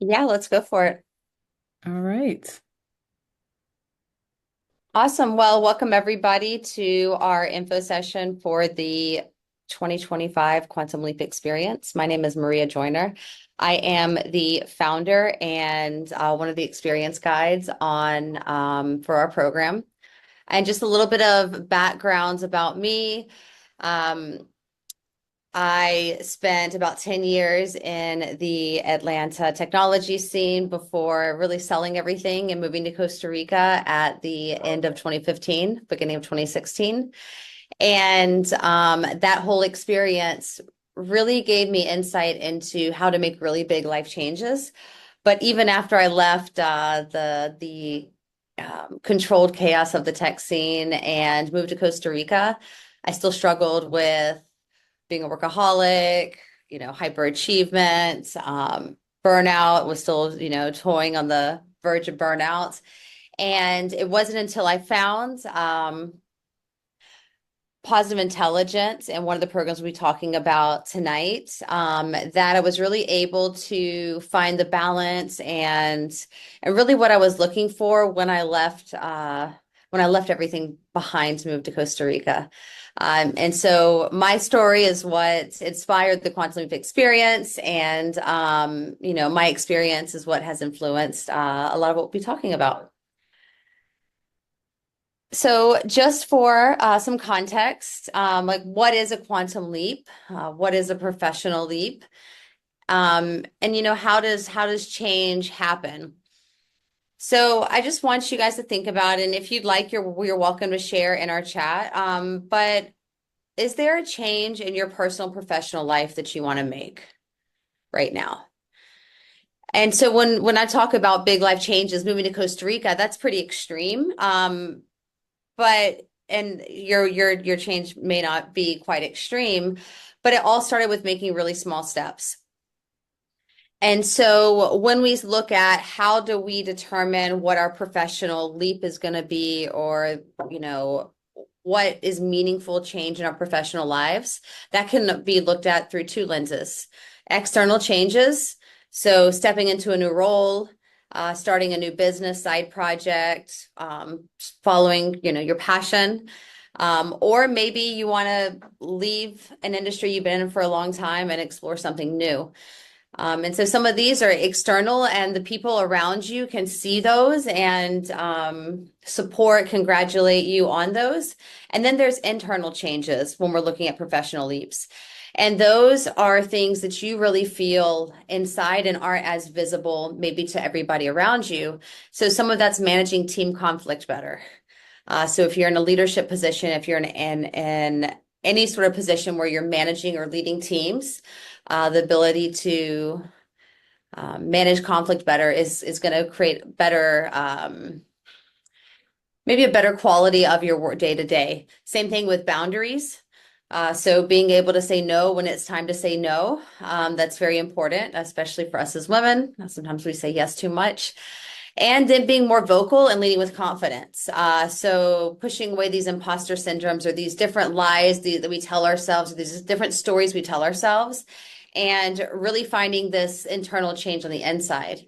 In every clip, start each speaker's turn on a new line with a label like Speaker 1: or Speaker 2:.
Speaker 1: Yeah, let's go for it.
Speaker 2: All right.
Speaker 1: Awesome. Well, welcome everybody to our info session for the 2025 Quantum Leap Experience. My name is Maria Joyner. I am the founder and one of the experience guides on for our program. And just a little bit of backgrounds about me. Um, I spent about 10 years in the Atlanta technology scene before really selling everything and moving to Costa Rica at the end of 2015, beginning of 2016. And that whole experience really gave me insight into how to make really big life changes. But even after I left the controlled chaos of the tech scene and moved to Costa Rica, I still struggled with being a workaholic, hyperachievement, burnout was still, toying on the verge of burnout. And it wasn't until I found positive intelligence and one of the programs we'll be talking about tonight, that I was really able to find the balance and really what I was looking for when I left everything behind to move to Costa Rica. And so my story is what inspired the Quantum Leap experience, and my experience is what has influenced a lot of what we'll be talking about. So, just for some context, like what is a quantum leap? What is a professional leap? And how does change happen? So, I just want you guys to think about, and if you'd like, you're welcome to share in our chat. But is there a change in your personal professional life that you want to make right now? And so when I talk about big life changes, moving to Costa Rica, that's pretty extreme. But and your change may not be quite extreme, but it all started with making really small steps. And so when we look at how do we determine what our professional leap is going to be, or what is meaningful change in our professional lives, that can be looked at through two lenses. External changes, so stepping into a new role, starting a new business, side project, following, your passion. Or maybe you want to leave an industry you've been in for a long time and explore something new. And so some of these are external, and the people around you can see those and support, congratulate you on those. And then there's internal changes when we're looking at professional leaps. And those are things that you really feel inside and aren't as visible maybe to everybody around you. So some of that's managing team conflict better. So if you're in a leadership position, if you're in any sort of position where you're managing or leading teams, the ability to manage conflict better is going to create better, maybe a better quality of your work day to day. Same thing with boundaries. So being able to say no when it's time to say no, that's very important, especially for us as women. Sometimes we say yes too much. And then being more vocal and leading with confidence. So pushing away these imposter syndromes or these different lies that we tell ourselves, or these different stories we tell ourselves, and really finding this internal change on the inside.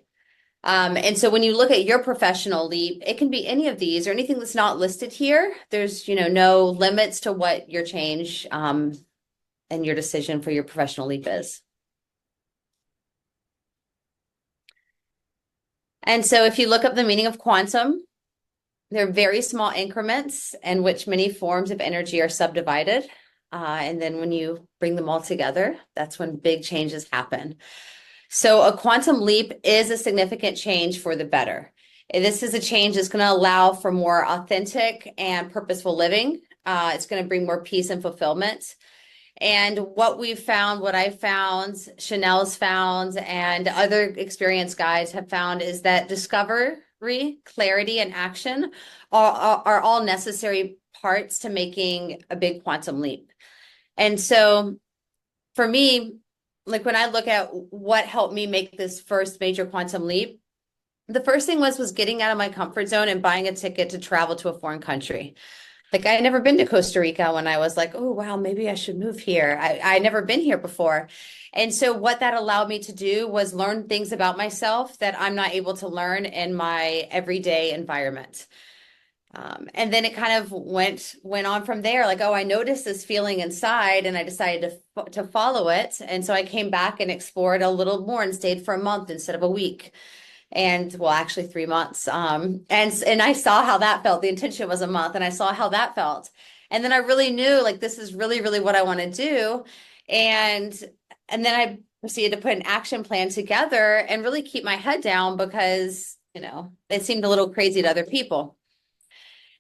Speaker 1: And so when you look at your professional leap, it can be any of these or anything that's not listed here. There's, no limits to what your change and your decision for your professional leap is. And so if you look up the meaning of quantum, they're very small increments in which many forms of energy are subdivided. And then when you bring them all together, that's when big changes happen. So a quantum leap is a significant change for the better. This is a change that's going to allow for more authentic and purposeful living. It's going to bring more peace and fulfillment. And what we've found, what I found, Chanel's found, and other experienced guides have found is that discovery, clarity, and action are all necessary parts to making a big quantum leap. And so for me, like when I look at what helped me make this first major quantum leap, the first thing was getting out of my comfort zone and buying a ticket to travel to a foreign country. Like I had never been to Costa Rica when I was like, oh wow, maybe I should move here. I never been here before. And so what that allowed me to do was learn things about myself that I'm not able to learn in my everyday environment. And then it kind of went on from there. Like, oh, I noticed this feeling inside, and I decided to follow it. And so I came back and explored a little more and stayed for a month instead of a week, and well, actually 3 months. And I saw how that felt. The intention was a month, and I saw how that felt. And then I really knew like this is really, really what I want to do. And and then I proceeded to put an action plan together and really keep my head down because, it seemed a little crazy to other people.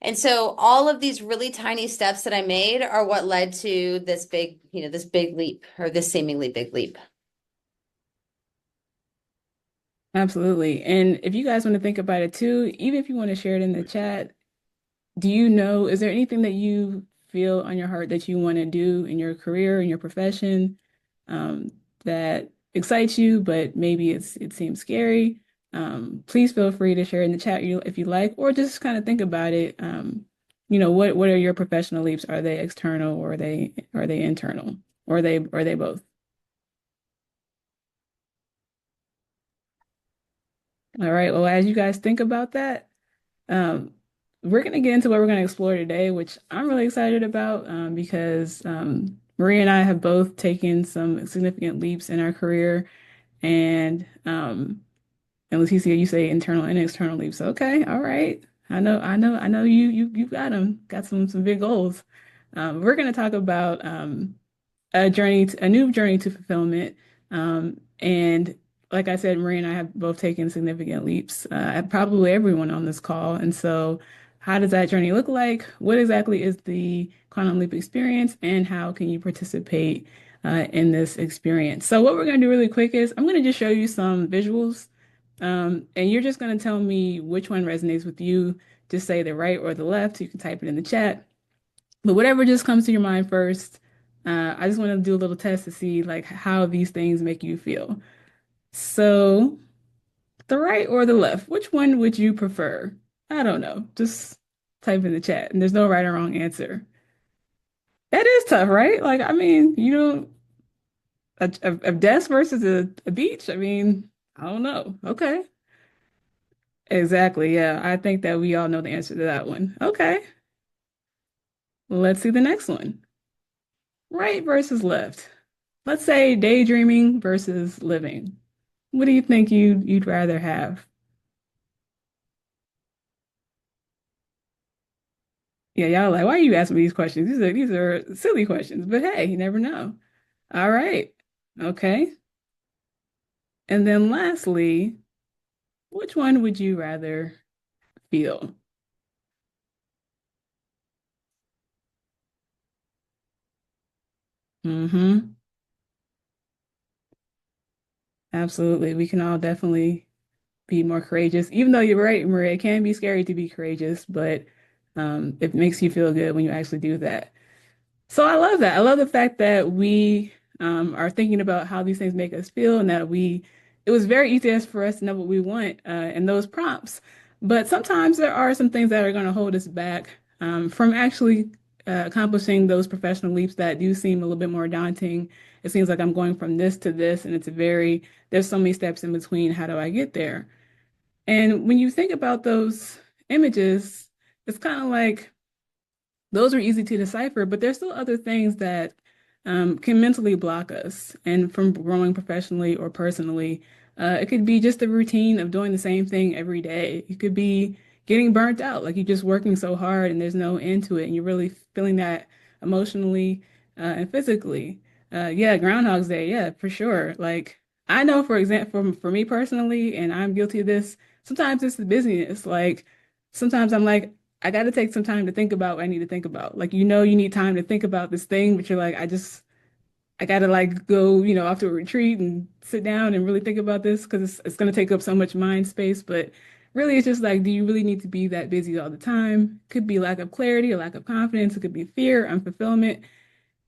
Speaker 1: And so all of these really tiny steps that I made are what led to this big leap or this seemingly big leap.
Speaker 2: Absolutely. And if you guys want to think about it too, even if you want to share it in the chat, do you know, is there anything that you feel on your heart that you want to do in your career, in your profession, that excites you, but maybe it seems scary? Please feel free to share in the chat if you like, or just kind of think about it. What are your professional leaps? Are they external or are they internal? Or are they both? All right. Well, as you guys think about that, Um, we're going to get into what we're going to explore today, which I'm really excited about because Maria and I have both taken some significant leaps in our career, and and Leticia, you say internal and external leaps. Okay, all right. I know. You got them. Got some big goals. We're going to talk about a new journey to fulfillment. And like I said, Marie and I have both taken significant leaps, probably everyone on this call. And so, how does that journey look like? What exactly is the quantum leap experience, and how can you participate in this experience? So, what we're going to do really quick is I'm going to just show you some visuals, and you're just going to tell me which one resonates with you. Just say the right or the left. You can type it in the chat. But whatever just comes to your mind first, I just want to do a little test to see like how these things make you feel. So, the right or the left, which one would you prefer? I don't know. Just type in the chat, and there's no right or wrong answer. That is tough, right? Like, I mean, a desk versus a beach. I mean, I don't know. Okay. Exactly. Yeah. I think that we all know the answer to that one. Okay. Let's see the next one. Right versus left. Let's say daydreaming versus living. What do you think you'd rather have? Yeah, y'all like, why are you asking me these questions? These are silly questions, but hey, you never know. All right. Okay. And then lastly, which one would you rather feel? Mm-hmm. Absolutely. We can all definitely be more courageous. Even though you're right, Maria, it can be scary to be courageous, but it makes you feel good when you actually do that. So I love that. I love the fact that we are thinking about how these things make us feel, and that it was very easy for us to know what we want in those prompts. But sometimes there are some things that are going to hold us back from actually accomplishing those professional leaps that do seem a little bit more daunting. It seems like I'm going from this to this, and there's so many steps in between. How do I get there? And when you think about those images, it's kind of like, those are easy to decipher, but there's still other things that can mentally block us and from growing professionally or personally. It could be just the routine of doing the same thing every day. It could be getting burnt out, like you're just working so hard and there's no end to it, and you're really feeling that emotionally and physically. Yeah, Groundhog's Day, yeah, for sure. Like I know, for example, for me personally, and I'm guilty of this, sometimes it's the busyness. Like sometimes I'm like, I got to take some time to think about what I need to think about. Like, you need time to think about this thing, but you're like, I got to like go, off to a retreat and sit down and really think about this because it's going to take up so much mind space. But really, it's just like, do you really need to be that busy all the time? Could be lack of clarity, a lack of confidence. It could be fear, unfulfillment.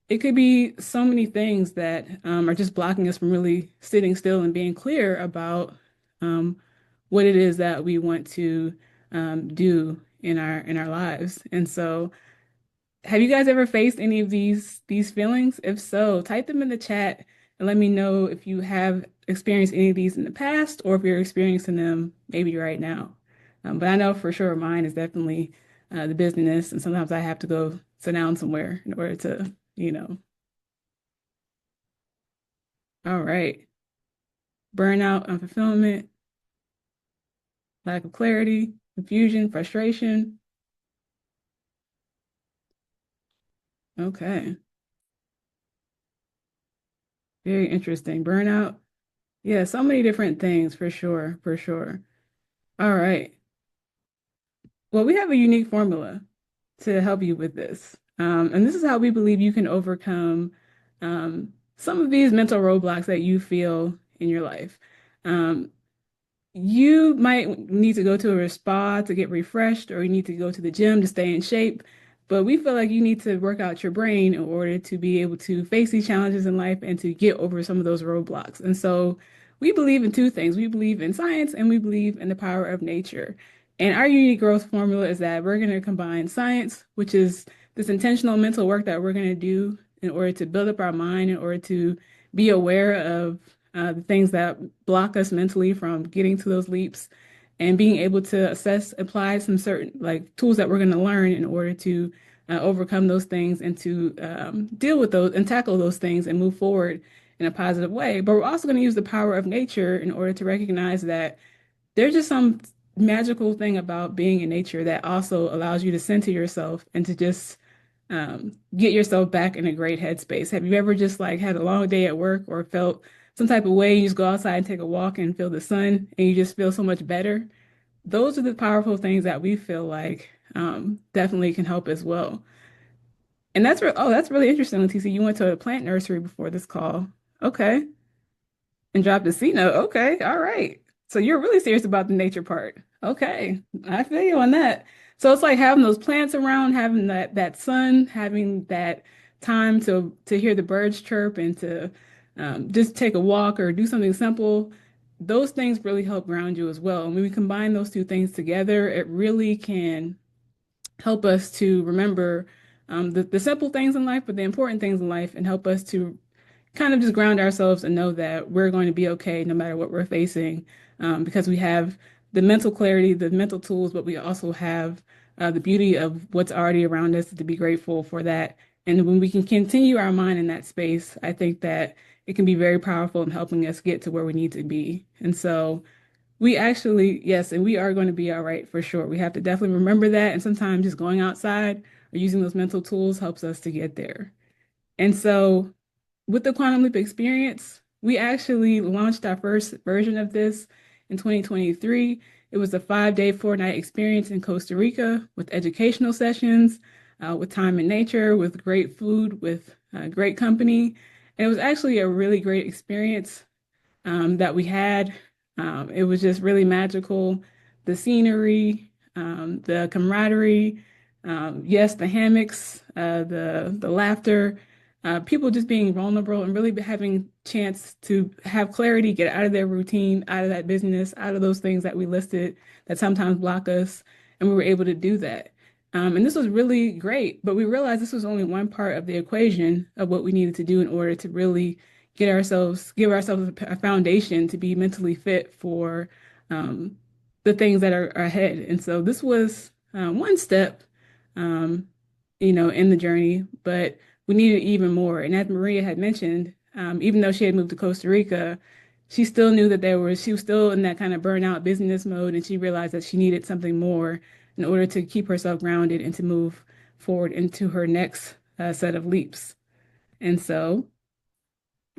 Speaker 2: It could be so many things that are just blocking us from really sitting still and being clear about um, what it is that we want to do in our lives. And so Have you guys ever faced any of these feelings? If so, type them in the chat and let me know if you have experienced any of these in the past or if you're experiencing them maybe right now. But I know for sure mine is definitely the business, and sometimes I have to go sit down somewhere in order to, you know. All right. Burnout, unfulfillment, lack of clarity, confusion, frustration. Okay. Very interesting. Burnout. Yeah, so many different things for sure, for sure. All right. Well, we have a unique formula to help you with this. And this is how we believe you can overcome some of these mental roadblocks that you feel in your life. Um, you might need to go to a spa to get refreshed, or you need to go to the gym to stay in shape. But we feel like you need to work out your brain in order to be able to face these challenges in life and to get over some of those roadblocks. And so we believe in two things. We believe in science and we believe in the power of nature. And our unique growth formula is that we're going to combine science, which is this intentional mental work that we're going to do in order to build up our mind, in order to be aware of the things that block us mentally from getting to those leaps and being able to assess, apply some certain like tools that we're going to learn in order to overcome those things and to deal with those and tackle those things and move forward in a positive way. But we're also going to use the power of nature in order to recognize that there's just some magical thing about being in nature that also allows you to center yourself and to just get yourself back in a great headspace. Have you ever just like had a long day at work or felt some type of way? You just go outside and take a walk and feel the sun and you just feel so much better. Those are the powerful things that we feel like definitely can help as well. And that's really interesting, Leticia. You went to a plant nursery before this call. Okay. And dropped a C note. Okay. All right. So you're really serious about the nature part. Okay. I feel you on that. So it's like having those plants around, having that sun, having that time to hear the birds chirp and to just take a walk or do something simple. Those things really help ground you as well. And when we combine those two things together, it really can help us to remember the simple things in life, but the important things in life, and help us to kind of just ground ourselves and know that we're going to be okay no matter what we're facing, because we have the mental clarity, the mental tools, but we also have the beauty of what's already around us to be grateful for that. And when we can continue our mind in that space, I think that it can be very powerful in helping us get to where we need to be. And so we actually, yes, and we are going to be all right for sure. We have to definitely remember that. And sometimes just going outside or using those mental tools helps us to get there. And so with the Quantum Leap experience, we actually launched our first version of this in 2023. It was a 5-day, 4-night experience in Costa Rica with educational sessions, with time in nature, with great food, with great company. And it was actually a really great experience that we had. It was just really magical. The scenery, the camaraderie, yes, the hammocks, the laughter, people just being vulnerable and really having chance to have clarity, get out of their routine, out of that business, out of those things that we listed that sometimes block us, and we were able to do that. And this was really great, but we realized this was only one part of the equation of what we needed to do in order to really give ourselves a foundation to be mentally fit for um, the things that are ahead. And so this was one step, um, in the journey, but we needed even more. And as Maria had mentioned, even though she had moved to Costa Rica, she still knew that she was still in that kind of burnout business mode, and she realized that she needed something more in order to keep herself grounded and to move forward into her next set of leaps. And so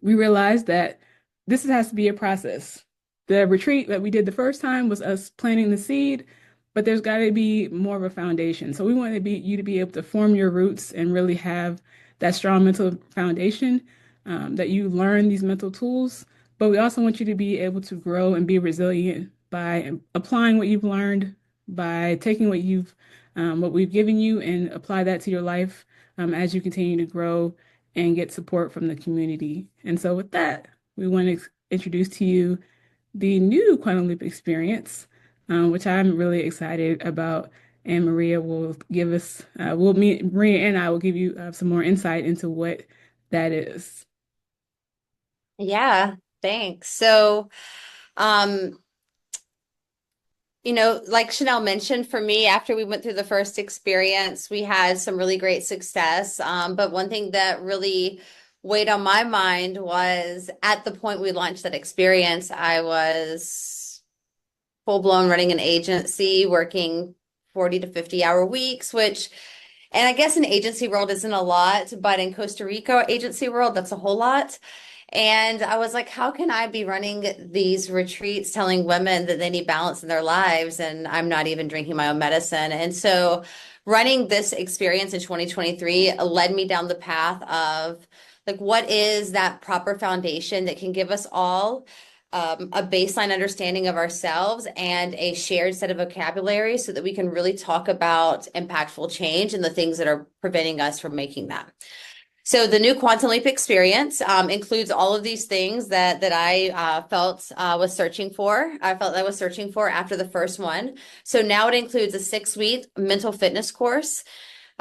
Speaker 2: we realized that this has to be a process. The retreat that we did the first time was us planting the seed, but there's got to be more of a foundation. So we want you to be able to form your roots and really have that strong mental foundation, that you learn these mental tools. But we also want you to be able to grow and be resilient by applying what you've learned, by taking what we've given you and apply that to your life, as you continue to grow and get support from the community. And so with that, we want to introduce to you the new Quantum Leap experience, which I'm really excited about. and Maria will give us, Maria and I will give you some more insight into what that is.
Speaker 1: Yeah, thanks. So, um, like Chanel mentioned, for me, after we went through the first experience, we had some really great success. But one thing that really weighed on my mind was at the point we launched that experience, I was full blown running an agency, working 40 to 50-hour weeks, which, and I guess in agency world isn't a lot, but in Costa Rica agency world, that's a whole lot. And I was like, how can I be running these retreats telling women that they need balance in their lives? And I'm not even drinking my own medicine. And so running this experience in 2023 led me down the path of like, what is that proper foundation that can give us all a baseline understanding of ourselves and a shared set of vocabulary so that we can really talk about impactful change and the things that are preventing us from making that. So the new Quantum Leap experience includes all of these things that I felt was searching for. I felt I was searching for after the first one. So now it includes a 6-week mental fitness course.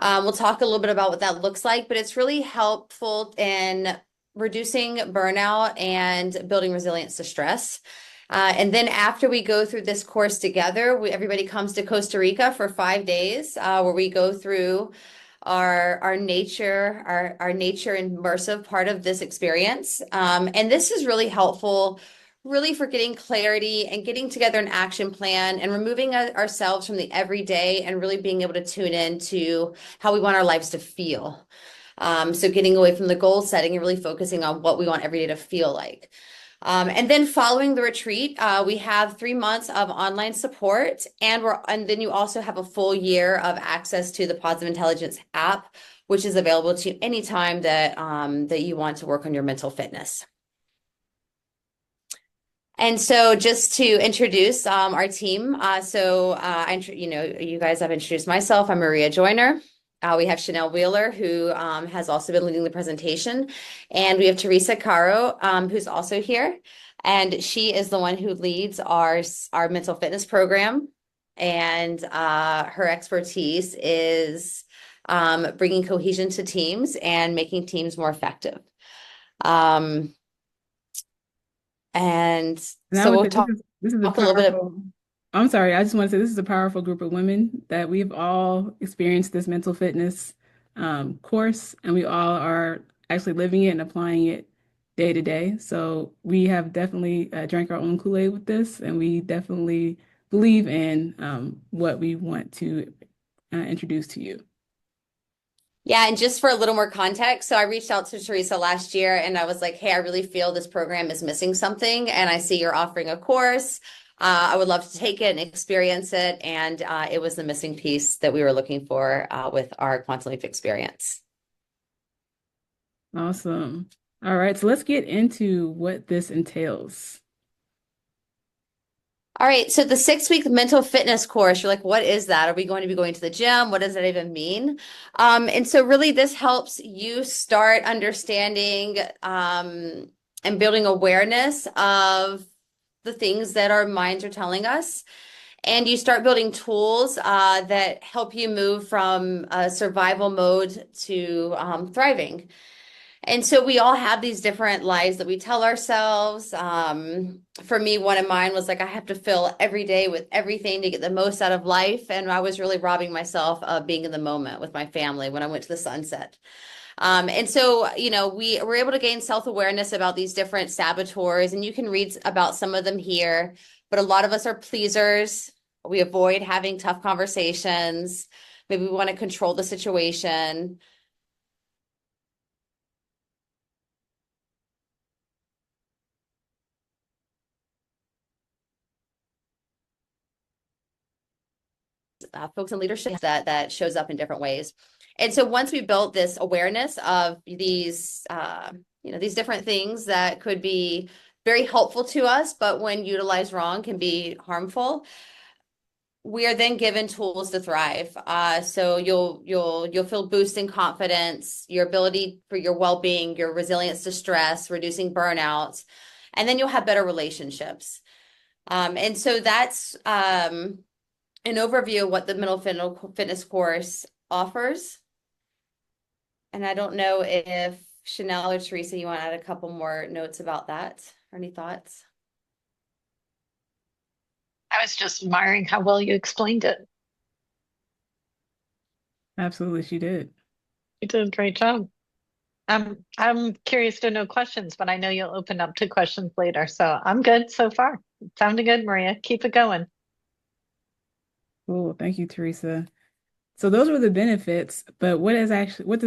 Speaker 1: We'll talk a little bit about what that looks like, but it's really helpful in reducing burnout and building resilience to stress. And then after we go through this course together, everybody comes to Costa Rica for 5 days, where we go through our nature immersive part of this experience. And this is really helpful, really for getting clarity and getting together an action plan and removing ourselves from the everyday and really being able to tune into how we want our lives to feel. So getting away from the goal setting and really focusing on what we want every day to feel like. And then following the retreat, we have 3 months of online support, and then you also have a full year of access to the Positive Intelligence app, which is available to you anytime that you want to work on your mental fitness. And so just to introduce our team, you guys have introduced myself. I'm Maria Joyner. We have Chanel Wheeler, who has also been leading the presentation. And we have Teresa Caro, who's also here. And she is the one who leads our mental fitness program. And her expertise is bringing cohesion to teams and making teams more effective. Um, and
Speaker 2: And I
Speaker 1: so
Speaker 2: would
Speaker 1: we'll
Speaker 2: say
Speaker 1: talk
Speaker 2: this is a
Speaker 1: a little bit of,
Speaker 2: powerful, I'm sorry, I just want to say this is a powerful group of women that we've all experienced this mental fitness course, and we all are actually living it and applying it day to day. So we have definitely drank our own Kool-Aid with this, and we definitely believe in what we want to introduce to you.
Speaker 1: yeah, and just for a little more context, so I reached out to Teresa last year and I was like, hey, I really feel this program is missing something. And I see you're offering a course. I would love to take it and experience it. And it was the missing piece that we were looking for with our Quantum Leap experience.
Speaker 2: Awesome. All right, so let's get into what this entails.
Speaker 1: All right, so the 6-week mental fitness course, you're like, what is that? Are we going to be going to the gym? What does that even mean? And so really this helps you start understanding and building awareness of the things that our minds are telling us. And you start building tools that help you move from survival mode to thriving. And so we all have these different lies that we tell ourselves. For me, one of mine was like, I have to fill every day with everything to get the most out of life. And I was really robbing myself of being in the moment with my family when I went to the sunset. And so, we were able to gain self-awareness about these different saboteurs, and you can read about some of them here, but a lot of us are pleasers. We avoid having tough conversations. Maybe we want to control the situation. Folks in leadership that shows up in different ways. And so once we built this awareness of these different things that could be very helpful to us, but when utilized wrong can be harmful, we are then given tools to thrive. So you'll feel boosting confidence, your ability for your well-being, your resilience to stress, reducing burnout, and then you'll have better relationships. And so that's an overview of what the fitness course offers. And I don't know if Chanel or Teresa, you want to add a couple more notes about that or any thoughts?
Speaker 3: I was just admiring how well you explained it.
Speaker 2: Absolutely, she did.
Speaker 3: You did a great job. I'm curious to know questions, but I know you'll open up to questions later. So I'm good so far. Sounding good, Maria. Keep it going.
Speaker 2: Cool. Thank you, Teresa. So those were the benefits, but what does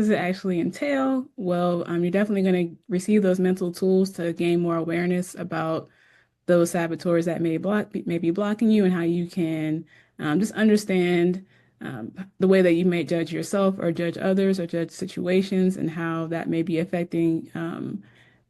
Speaker 2: it actually entail? Well, you're definitely going to receive those mental tools to gain more awareness about those saboteurs that may be blocking you and how you can just understand the way that you may judge yourself or judge others or judge situations and how that may be affecting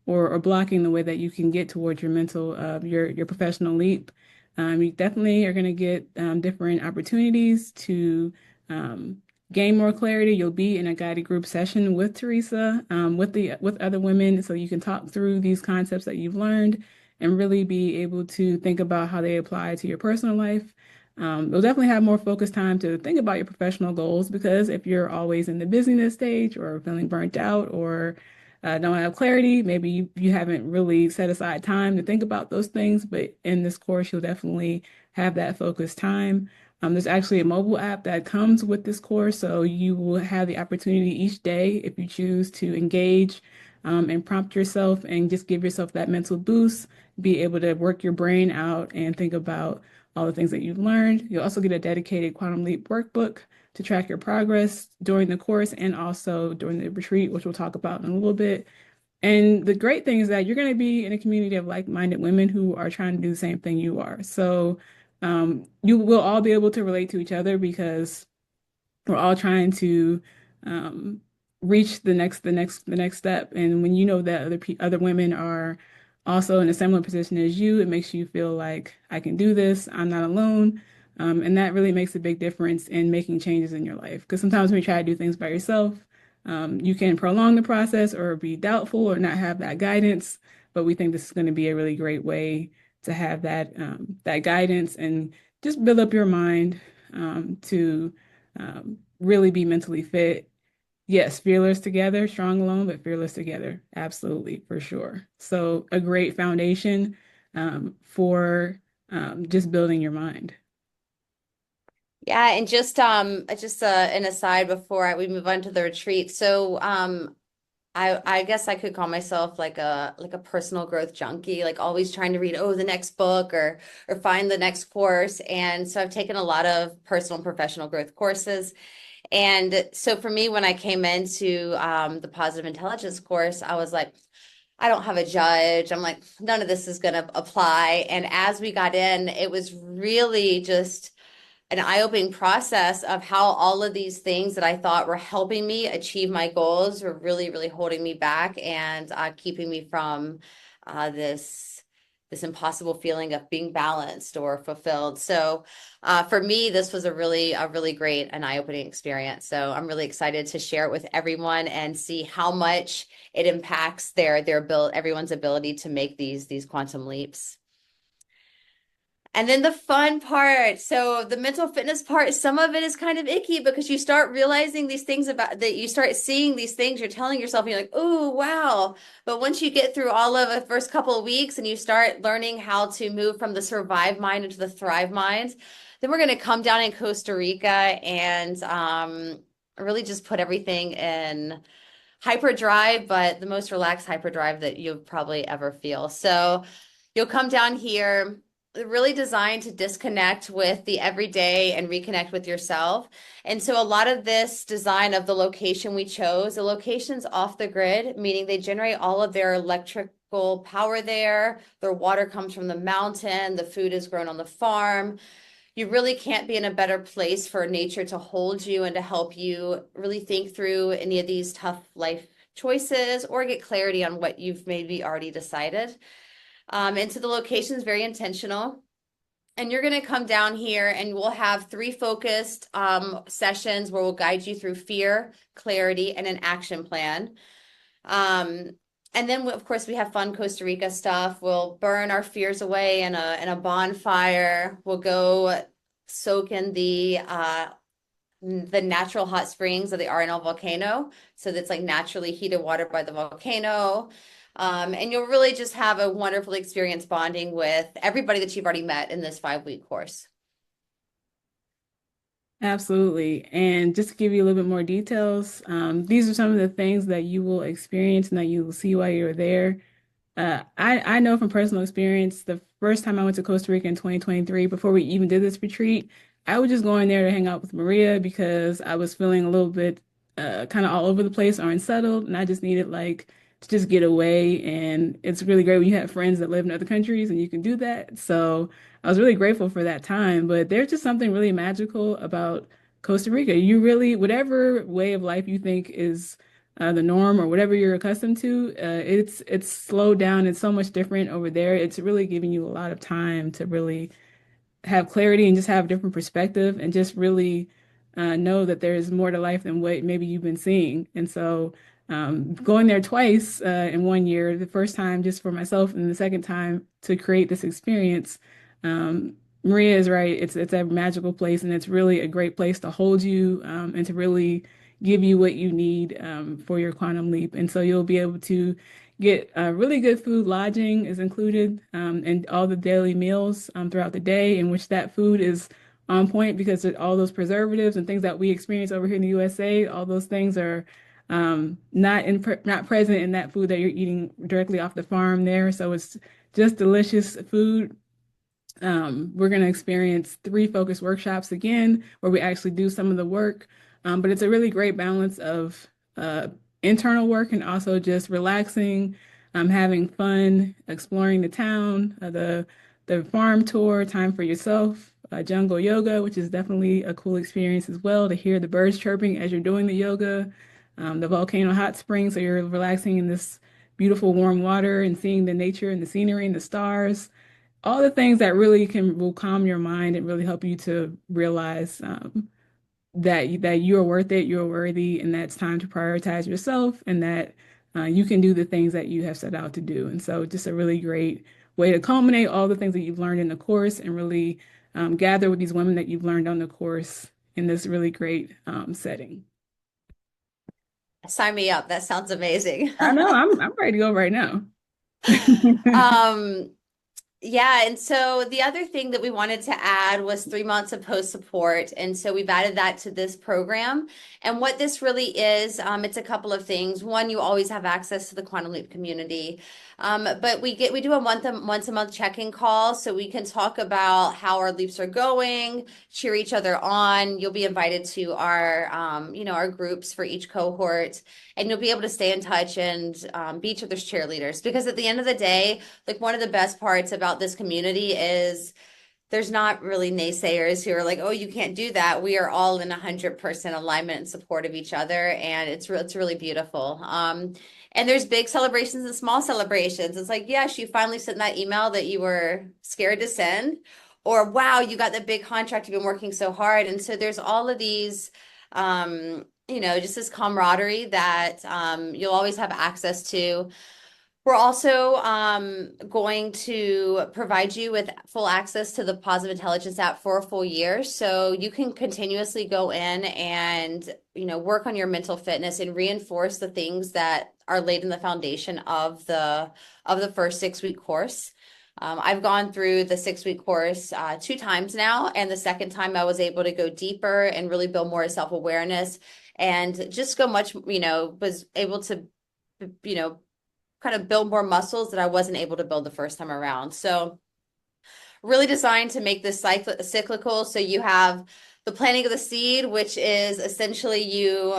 Speaker 2: or blocking the way that you can get towards your mental your professional leap. You definitely are going to get different opportunities to um, gain more clarity. You'll be in a guided group session with Teresa, with other women, so you can talk through these concepts that you've learned and really be able to think about how they apply to your personal life. You'll definitely have more focused time to think about your professional goals because if you're always in the busyness stage or feeling burnt out or don't have clarity, maybe you haven't really set aside time to think about those things, but in this course, you'll definitely have that focused time. There's actually a mobile app that comes with this course, so you will have the opportunity each day if you choose to engage and prompt yourself and just give yourself that mental boost, be able to work your brain out and think about all the things that you've learned. You'll also get a dedicated Quantum Leap workbook to track your progress during the course and also during the retreat, which we'll talk about in a little bit. And the great thing is that you're going to be in a community of like-minded women who are trying to do the same thing you are. So you will all be able to relate to each other because we're all trying to um, reach the next step. And when you know that other women are also in a similar position as you, it makes you feel like I can do this. I'm not alone. And that really makes a big difference in making changes in your life. Because sometimes when you try to do things by yourself, you can prolong the process or be doubtful or not have that guidance. But we think this is going to be a really great way to have that guidance and just build up your mind to really be mentally fit. Yes, fearless together, strong alone, but fearless together. Absolutely, for sure. So a great foundation for just building your mind.
Speaker 1: Yeah, and just an aside before we move on to the retreat. So I guess I could call myself like a personal growth junkie, like always trying to read, oh, the next book or find the next course. And so I've taken a lot of personal and professional growth courses. And so for me, when I came into the positive intelligence course, I was like, I don't have a judge. I'm like, none of this is going to apply. And as we got in, it was really just an eye-opening process of how all of these things that I thought were helping me achieve my goals were really, really holding me back and keeping me from this impossible feeling of being balanced or fulfilled. So for me, this was a really great and eye-opening experience. So I'm really excited to share it with everyone and see how much it impacts everyone's ability to make these quantum leaps. And then the fun part. So the mental fitness part, some of it is kind of icky because you start realizing these things about that you start seeing these things you're telling yourself, and you're like, oh, wow. But once you get through all of the first couple of weeks and you start learning how to move from the survive mind into the thrive mind, then we're going to come down in Costa Rica and really just put everything in hyperdrive, but the most relaxed hyperdrive that you'll probably ever feel. So you'll come down here, really designed to disconnect with the everyday and reconnect with yourself. And so a lot of this design of the location we chose, the location's off the grid, meaning they generate all of their electrical power there. Their water comes from the mountain, the food is grown on the farm. You really can't be in a better place for nature to hold you and to help you really think through any of these tough life choices or get clarity on what you've maybe already decided. And so the location is very intentional. And you're going to come down here and we'll have three focused sessions where we'll guide you through fear, clarity, and an action plan. Um, and then, of course, we have fun Costa Rica stuff. We'll burn our fears away in a bonfire. We'll go soak in the natural hot springs of the Arenal volcano. So that's like naturally heated water by the volcano. And you'll really just have a wonderful experience bonding with everybody that you've already met in this 5 week course.
Speaker 2: Absolutely. And just to give you a little bit more details, these are some of the things that you will experience and that you will see while you're there. I know from personal experience, the first time I went to Costa Rica in 2023, before we even did this retreat, I was just going there to hang out with Maria because I was feeling a little bit kind of all over the place or unsettled, and I just needed like to just get away. And it's really great when you have friends that live in other countries and you can do that. So I was really grateful for that time. But there's just something really magical about Costa Rica. You really, whatever way of life you think is the norm or whatever you're accustomed to, it's slowed down. It's so much different over there. It's really giving you a lot of time to really have clarity and just have a different perspective and just really know that there's more to life than what maybe you've been seeing. And so going there twice in 1 year, the first time just for myself and the second time to create this experience, Maria is right. It's a magical place and it's really a great place to hold you and to really give you what you need for your quantum leap. And so you'll be able to get really good food. Lodging is included and all the daily meals throughout the day, in which that food is on point because of all those preservatives and things that we experience over here in the USA. All those things are not present in that food that you're eating directly off the farm there. So it's just delicious food. We're going to experience 3 focus workshops again, where we actually do some of the work. But it's a really great balance of internal work and also just relaxing, having fun, exploring the town, the farm tour, time for yourself, jungle yoga, which is definitely a cool experience as well to hear the birds chirping as you're doing the yoga, the volcano hot springs, so you're relaxing in this beautiful warm water and seeing the nature and the scenery and the stars, all the things that really will calm your mind and really help you to realize that you're worth it, you're worthy, and that's time to prioritize yourself, and that you can do the things that you have set out to do. And so, just a really great way to culminate all the things that you've learned in the course, and really gather with these women that you've learned on the course in this really great setting.
Speaker 1: Sign me up. That sounds amazing.
Speaker 2: I know I'm ready to go right now.
Speaker 1: Um, Yeah, and so the other thing that we wanted to add was 3 months of post support. And so we've added that to this program. And what this really is, it's a couple of things. One, you always have access to the Quantum Leap community. But we do a once a month check-in call so we can talk about how our leaps are going, cheer each other on. You'll be invited to our groups for each cohort, and you'll be able to stay in touch and be each other's cheerleaders. Because at the end of the day, like one of the best parts about this community is there's not really naysayers who are like, oh, you can't do that. We are all in 100% alignment and support of each other, and it's really beautiful. And there's big celebrations and small celebrations. It's like, yes, you finally sent that email that you were scared to send, or wow, you got the big contract you've been working so hard. And so there's all of these, just this camaraderie that you'll always have access to. We're also going to provide you with full access to the Positive Intelligence app for a full year. So you can continuously go in and, work on your mental fitness and reinforce the things that are laid in the foundation of the first 6 week course. I've gone through the 6 week course 2 times now, and the second time I was able to go deeper and really build more self-awareness and just go much, was able to, kind of build more muscles that I wasn't able to build the first time around. So really designed to make this cyclical. So you have the planting of the seed, which is essentially you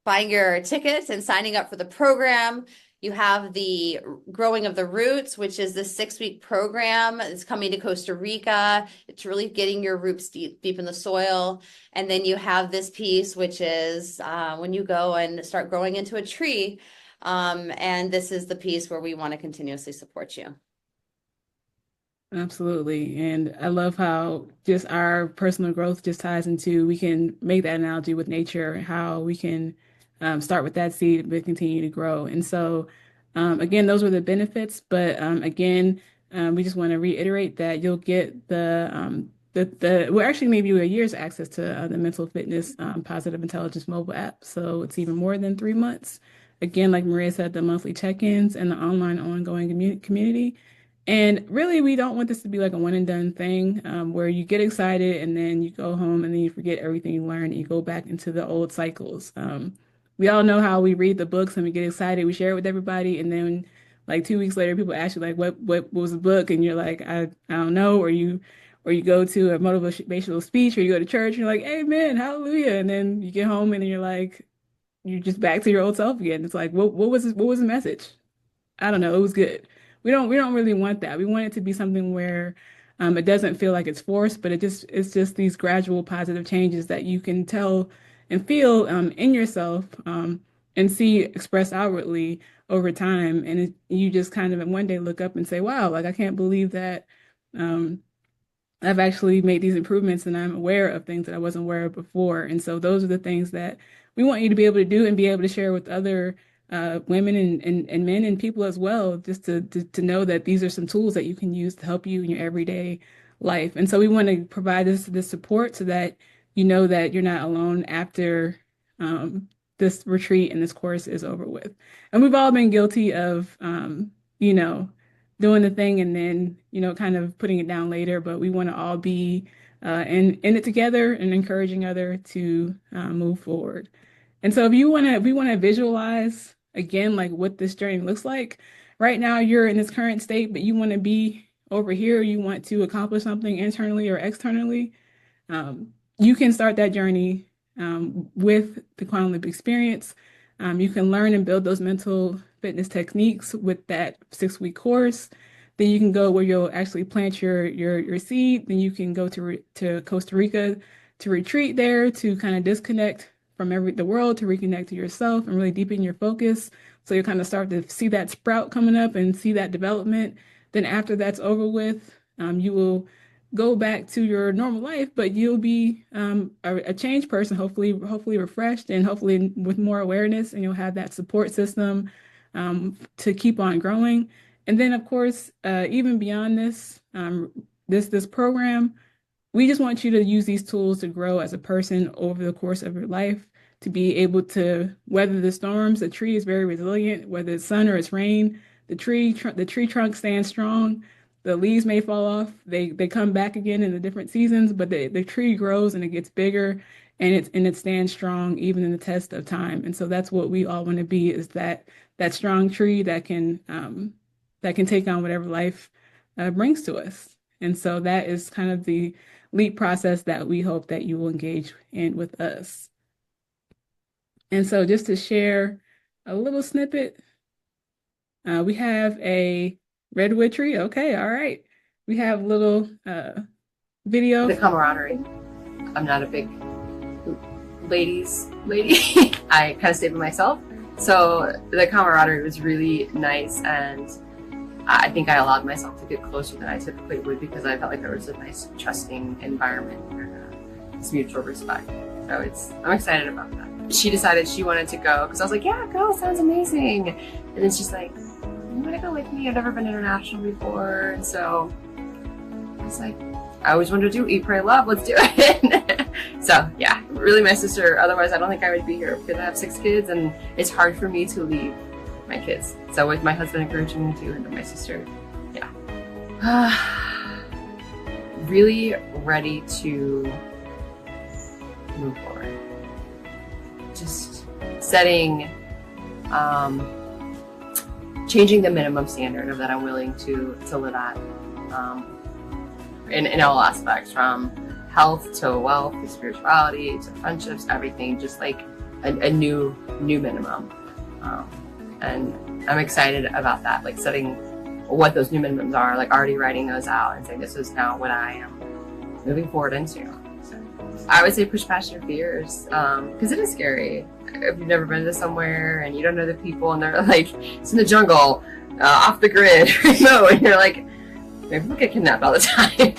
Speaker 1: buying your tickets and signing up for the program. You have the growing of the roots, which is the 6 week program. It's coming to Costa Rica. It's really getting your roots deep in the soil. And then you have this piece, which is when you go and start growing into a tree. And this is the piece where we want to continuously support you.
Speaker 2: Absolutely. And I love how just our personal growth just ties into, we can make that analogy with nature, how we can start with that seed but continue to grow. And so, again, those were the benefits. But again, we just want to reiterate that you'll get we're actually maybe a year's access to the mental fitness positive intelligence mobile app. So it's even more than 3 months. Again, like Maria said, the monthly check-ins and the online ongoing community. And really, we don't want this to be like a one and done thing where you get excited and then you go home and then you forget everything you learned and you go back into the old cycles. We all know how we read the books and we get excited, we share it with everybody, and then like 2 weeks later, people ask you like, what was the book? And you're like, I don't know, or you go to a motivational speech, or you go to church, and you're like, Amen, hallelujah, and then you get home and then you're like, you're just back to your old self again. It's like, what was the message? I don't know. It was good. We don't really want that. We want it to be something where it doesn't feel like it's forced, but it's just these gradual positive changes that you can tell and feel in yourself and see expressed outwardly over time. And you just kind of one day look up and say, wow, like I can't believe that I've actually made these improvements and I'm aware of things that I wasn't aware of before. And so those are the things that we want you to be able to do and be able to share with other women and men and people as well, just to know that these are some tools that you can use to help you in your everyday life. And so we want to provide this support so that you know that you're not alone after this retreat and this course is over with. And we've all been guilty of, you know, doing the thing and then, you know, kind of putting it down later, but we want to all be in it together and encouraging other to move forward. And so if we want to visualize again, like what this journey looks like, right now you're in this current state, but you want to be over here, you want to accomplish something internally or externally, you can start that journey with the Quantum Leap experience. You can learn and build those mental fitness techniques with that 6-week course. Then you can go where you'll actually plant your seed. Then you can go to Costa Rica to retreat there, to kind of disconnect from the world, to reconnect to yourself and really deepen your focus. So you kind of start to see that sprout coming up and see that development. Then after that's over with, you will go back to your normal life, but you'll be a changed person, hopefully refreshed and hopefully with more awareness, and you'll have that support system to keep on growing. And then, of course, even beyond this program, we just want you to use these tools to grow as a person over the course of your life, to be able to weather the storms. The tree is very resilient, whether it's sun or it's rain. The tree trunk stands strong. The leaves may fall off. They come back again in the different seasons, but the tree grows and it gets bigger and it stands strong even in the test of time. And so that's what we all want to be, is that strong tree that can take on whatever life brings to us. And so that is kind of the leap process that we hope that you will engage in with us. And so just to share a little snippet, we have a redwood tree. Okay, all right. We have a little video.
Speaker 4: The camaraderie. I'm not a big lady. I kind of stay by myself. So the camaraderie was really nice, and I think I allowed myself to get closer than I typically would, because I felt like there was a nice trusting environment where it's mutual respect. So I'm excited about that. She decided she wanted to go because I was like, yeah, go, sounds amazing. And then she's like, you want to go with me? I've never been international before. And so I was like, I always wanted to do Eat, Pray, Love. Let's do it. So yeah, really my sister. Otherwise, I don't think I would be here, because I have 6 kids and it's hard for me to leave my kids. So with my husband encouraging me to, and my sister, yeah. Really ready to move forward. Just setting, changing the minimum standard of that I'm willing to live at, in all aspects, from health to wealth to spirituality to friendships, everything, just like a new minimum. And I'm excited about that, like setting what those new minimums are, like already writing those out and saying, this is now what I am moving forward into. So I would say push past your fears, because it is scary. If you've never been to somewhere and you don't know the people and they're like, it's in the jungle, off the grid, remote, and you're like, maybe we'll get kidnapped all the time.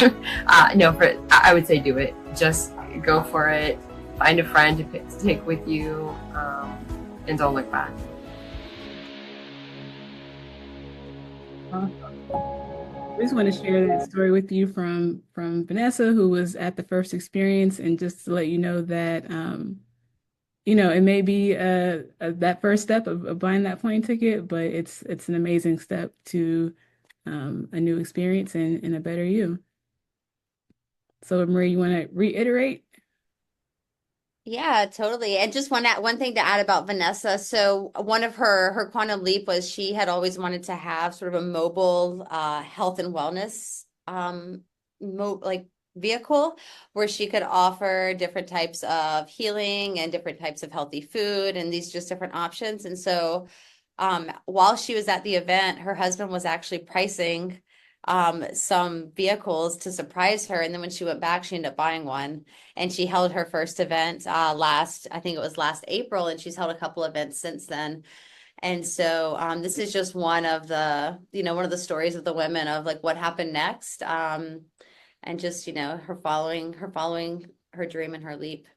Speaker 4: No, I would say do it. Just go for it. Find a friend to take with you, and don't look back.
Speaker 2: We just want to share that story with you from Vanessa, who was at the first experience, and just to let you know that it may be that first step of buying that plane ticket, but it's an amazing step to a new experience and a better you. So, Marie, you want to reiterate?
Speaker 1: Yeah, totally. And just one thing to add about Vanessa. So one of her quantum leap was she had always wanted to have sort of a mobile health and wellness like vehicle where she could offer different types of healing and different types of healthy food and these just different options. And so while she was at the event, her husband was actually pricing some vehicles to surprise her. And then when she went back, she ended up buying one. And she held her first event I think it was last April, and she's held a couple events since then. And so this is just one of one of the stories of the women of like what happened next. And just, her following her dream and her leap.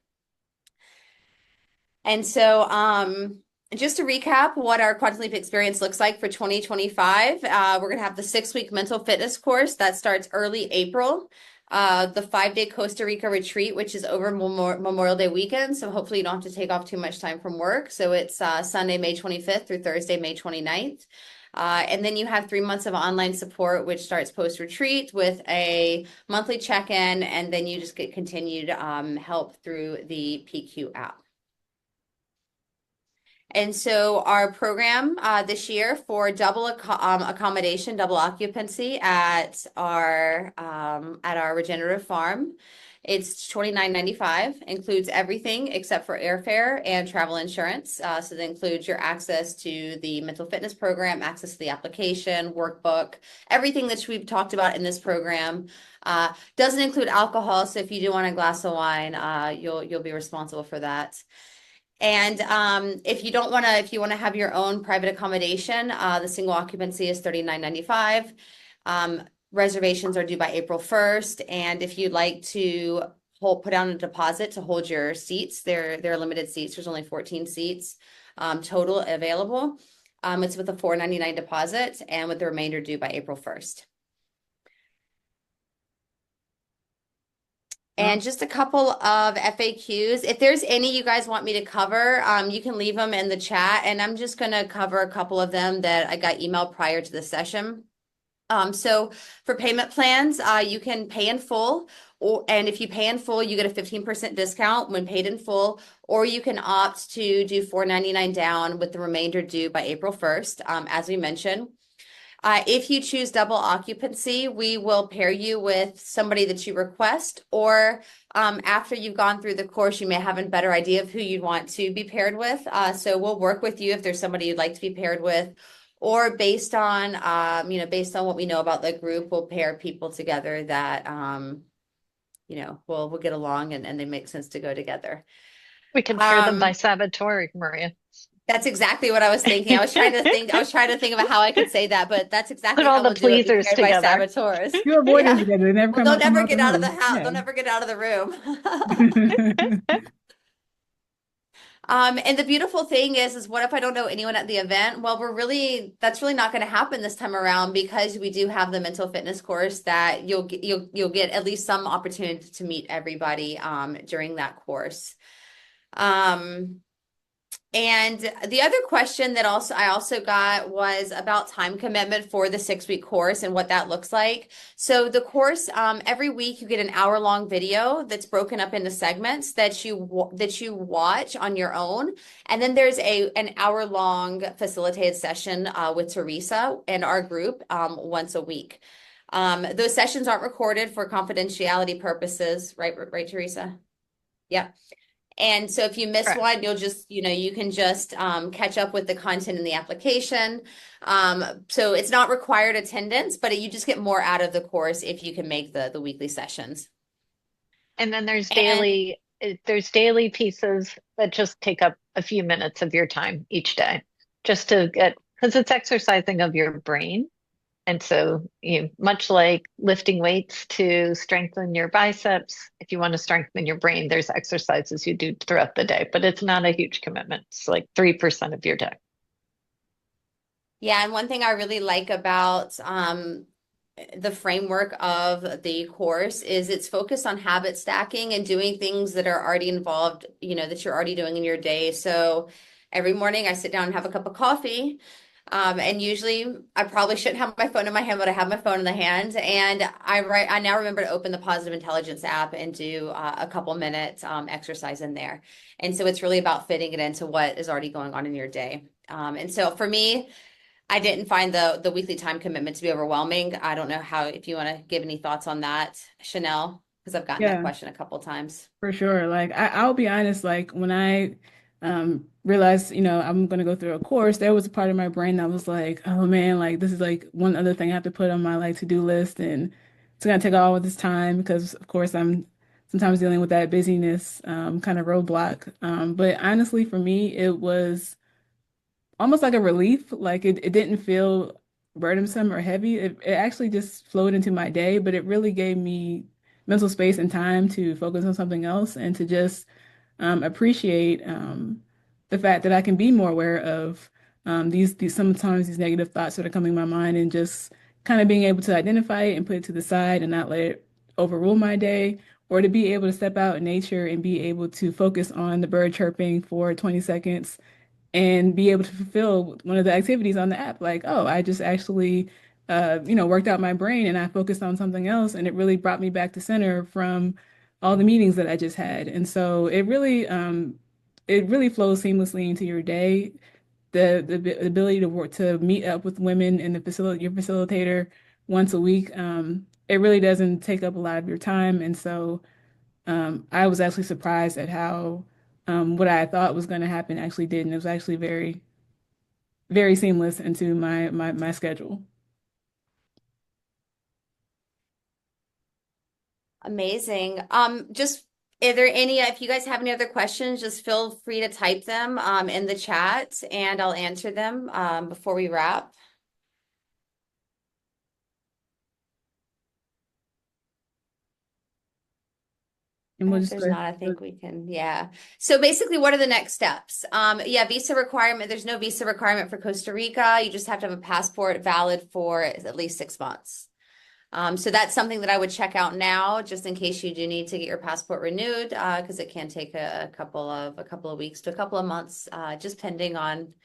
Speaker 1: And so just to recap what our Quantum Leap experience looks like for 2025, we're going to have the 6-week mental fitness course that starts early April, the 5-day Costa Rica retreat, which is over Memorial Day weekend. So hopefully you don't have to take off too much time from work. So it's Sunday, May 25th through Thursday, May 29th. And then you have 3 months of online support, which starts post-retreat with a monthly check-in, and then you just get continued help through the PQ app. And so our program this year for double accommodation, double occupancy at our regenerative farm, it's $29.95, includes everything except for airfare and travel insurance. So that includes your access to the mental fitness program, access to the application, workbook, everything that we've talked about in this program. Doesn't include alcohol, so if you do want a glass of wine, you'll be responsible for that. And if you want to have your own private accommodation, the single occupancy is $39.95. Reservations are due by April 1st. And if you'd like to put down a deposit to hold your seats, they're limited seats. There's only 14 seats total available. It's with a $4.99 deposit and with the remainder due by April 1st. And just a couple of FAQs. If there's any you guys want me to cover, you can leave them in the chat. And I'm just going to cover a couple of them that I got emailed prior to the session. So for payment plans, you can pay in full. And if you pay in full, you get a 15% discount when paid in full. Or you can opt to do $4.99 down with the remainder due by April 1st, as we mentioned. If you choose double occupancy, we will pair you with somebody that you request, or after you've gone through the course, you may have a better idea of who you'd want to be paired with. So we'll work with you if there's somebody you'd like to be paired with, or based on what we know about the group, we'll pair people together that we'll get along and they make sense to go together.
Speaker 3: We can pair them by saboteur, Maria.
Speaker 1: That's exactly what I was thinking. I was trying to think about how I could say that, but that's exactly
Speaker 3: Put all
Speaker 1: how
Speaker 3: the
Speaker 1: we'll do it. Be
Speaker 3: pleasers
Speaker 1: paired by
Speaker 3: together.
Speaker 1: saboteurs.
Speaker 2: You avoid them together. They never
Speaker 1: They'll never get out of the
Speaker 2: room.
Speaker 1: house.
Speaker 2: Yeah.
Speaker 1: They'll never get out of the room. And the beautiful thing is what if I don't know anyone at the event? Well, that's really not going to happen this time around, because we do have the mental fitness course that you'll get at least some opportunity to meet everybody during that course. And the other question that I also got was about time commitment for the 6-week course and what that looks like. So the course, every week you get an hour-long video that's broken up into segments that you watch on your own. And then there's an hour-long facilitated session with Teresa and our group once a week. Those sessions aren't recorded for confidentiality purposes, right, Teresa? Yeah. And so if you miss one, you'll just, you can just catch up with the content in the application. So it's not required attendance, but you just get more out of the course if you can make the weekly sessions.
Speaker 3: And then there's daily pieces that just take up a few minutes of your time each day, just to because it's exercising of your brain. And so, much like lifting weights to strengthen your biceps, if you want to strengthen your brain, there's exercises you do throughout the day, but it's not a huge commitment. It's like 3% of your day.
Speaker 1: Yeah, and one thing I really like about the framework of the course is it's focused on habit stacking and doing things that are already involved, that you're already doing in your day. So every morning I sit down and have a cup of coffee. And usually I probably shouldn't have my phone in my hand, but I have my phone in the hand. And I now remember to open the Positive Intelligence app and do a couple minutes exercise in there. And so it's really about fitting it into what is already going on in your day. And so for me, I didn't find the weekly time commitment to be overwhelming. I don't know if you want to give any thoughts on that, Chanel, because I've gotten that
Speaker 2: Yeah.
Speaker 1: question a couple times.
Speaker 2: For sure. Like I'll be honest, like when I realized, I'm gonna go through a course, there was a part of my brain that was like, oh man, like this is like one other thing I have to put on my like to-do list and it's gonna take all of this time because of course I'm sometimes dealing with that busyness kind of roadblock. But honestly for me it was almost like a relief. Like it didn't feel burdensome or heavy. It actually just flowed into my day, but it really gave me mental space and time to focus on something else and to just appreciate the fact that I can be more aware of these sometimes these negative thoughts that are coming to my mind and just kind of being able to identify it and put it to the side and not let it overrule my day. Or to be able to step out in nature and be able to focus on the bird chirping for 20 seconds and be able to fulfill one of the activities on the app. Like, oh, I just actually, worked out my brain and I focused on something else, and it really brought me back to center from all the meetings that I just had. And so it really flows seamlessly into your day. The ability to work to meet up with women in the facility, your facilitator once a week, it really doesn't take up a lot of your time. And so I was actually surprised at how what I thought was going to happen actually didn't. It was actually very, very seamless into my schedule.
Speaker 1: Amazing. Just if you guys have any other questions, just feel free to type them in the chat and I'll answer them before we wrap.
Speaker 2: And we'll
Speaker 1: If
Speaker 2: just
Speaker 1: there's not, I think we can, yeah. So basically, what are the next steps? Yeah, visa requirement. There's no visa requirement for Costa Rica. You just have to have a passport valid for at least 6 months. So that's something that I would check out now, just in case you do need to get your passport renewed, because it can take a couple of weeks to a couple of months, just pending on,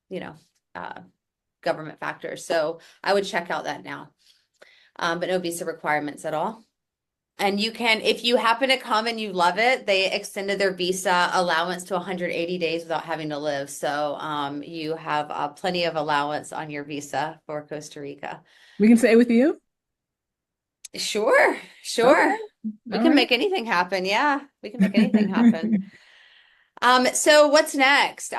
Speaker 1: you know, uh, government factors. So I would check out that now, but no visa requirements at all. And you can, if you happen to come and you love it, they extended their visa allowance to 180 days without having to live. So you have plenty of allowance on your visa for Costa Rica.
Speaker 2: we can stay with you.
Speaker 1: Sure,
Speaker 2: Okay.
Speaker 1: sure. We
Speaker 2: All
Speaker 1: can
Speaker 2: right.
Speaker 1: make anything happen. Yeah, we can make anything happen. So what's next?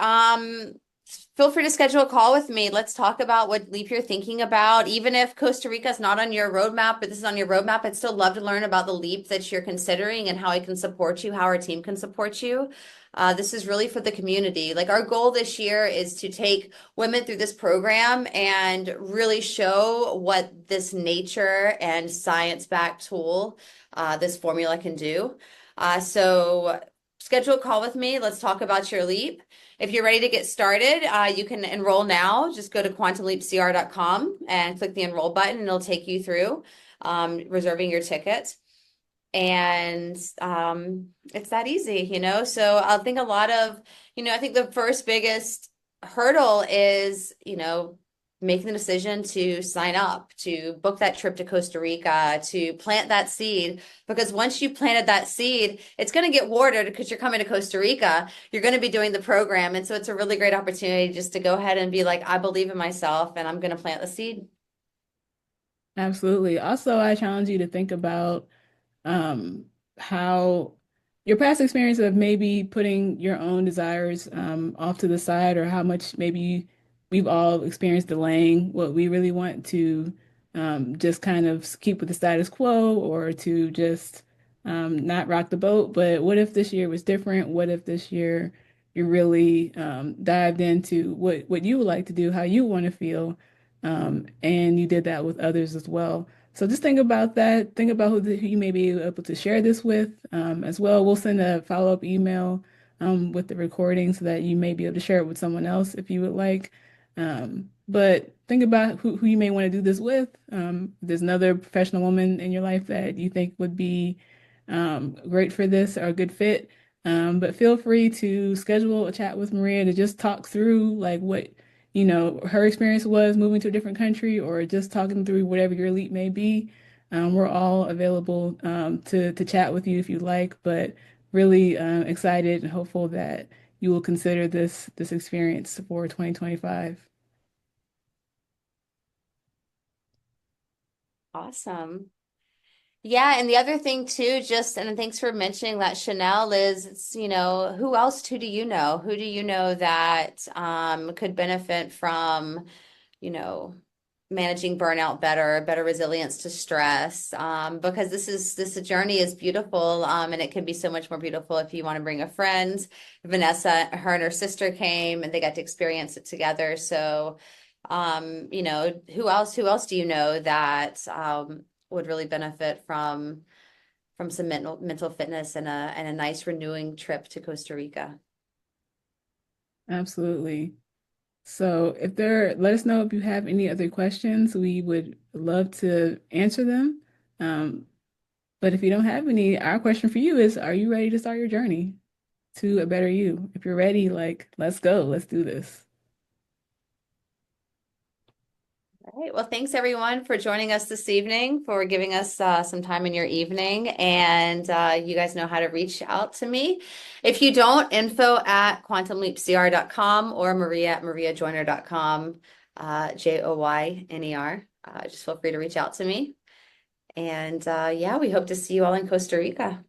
Speaker 1: Feel free to schedule a call with me. Let's talk about what leap you're thinking about. Even if Costa Rica is not on your roadmap, but this is on your roadmap, I'd still love to learn about the leap that you're considering and how I can support you, how our team can support you. This is really for the community. Like our goal this year is to take women through this program and really show what this nature and science-backed tool, this formula can do. So schedule a call with me. Let's talk about your leap. If you're ready to get started, you can enroll now. Just go to quantumleapcr.com and click the enroll button, and it'll take you through reserving your ticket. And it's that easy. So I think I think the first biggest hurdle is, making the decision to sign up, to book that trip to Costa Rica, to plant that seed. Because once you planted that seed, it's going to get watered because you're coming to Costa Rica. You're going to be doing the program. And so it's a really great opportunity just to go ahead and be like, I believe in myself and I'm going to plant the seed.
Speaker 2: Absolutely. Also, I challenge you to think about how your past experience of maybe putting your own desires off to the side, or how much maybe we've all experienced delaying what we really want to just kind of keep with the status quo, or to just not rock the boat. But what if this year was different? What if this year you really dived into what you would like to do, how you want to feel, and you did that with others as well? So just think about that. Think about who you may be able to share this with as well. We'll send a follow-up email with the recording so that you may be able to share it with someone else if you would like. But think about who you may want to do this with. If there's another professional woman in your life that you think would be great for this or a good fit. But feel free to schedule a chat with Maria to just talk through like what, her experience was moving to a different country or just talking through whatever your leap may be. We're all available to chat with you if you like, but really excited and hopeful that you will consider this experience for 2025.
Speaker 1: Awesome. Yeah, and the other thing too, and thanks for mentioning that, Chanel, is it's, who do you know? Who do you know that could benefit from, you know, managing burnout better resilience to stress? Because this journey is beautiful, and it can be so much more beautiful if you want to bring a friend. Vanessa, her and her sister came and they got to experience it together. So, who else do you know that would really benefit from some mental fitness and a nice renewing trip to Costa Rica?
Speaker 2: Absolutely. So let us know if you have any other questions. We would love to answer them. Um, but if you don't have any, our question for you is, are you ready to start your journey to a better you? If you're ready, like, let's go. Let's do this.
Speaker 1: All right. Well, thanks everyone for joining us this evening, for giving us some time in your evening. And you guys know how to reach out to me. If you don't, info@quantumleapcr.com or maria@mariajoyner.com, JOYNER. Just feel free to reach out to me. And yeah, we hope to see you all in Costa Rica.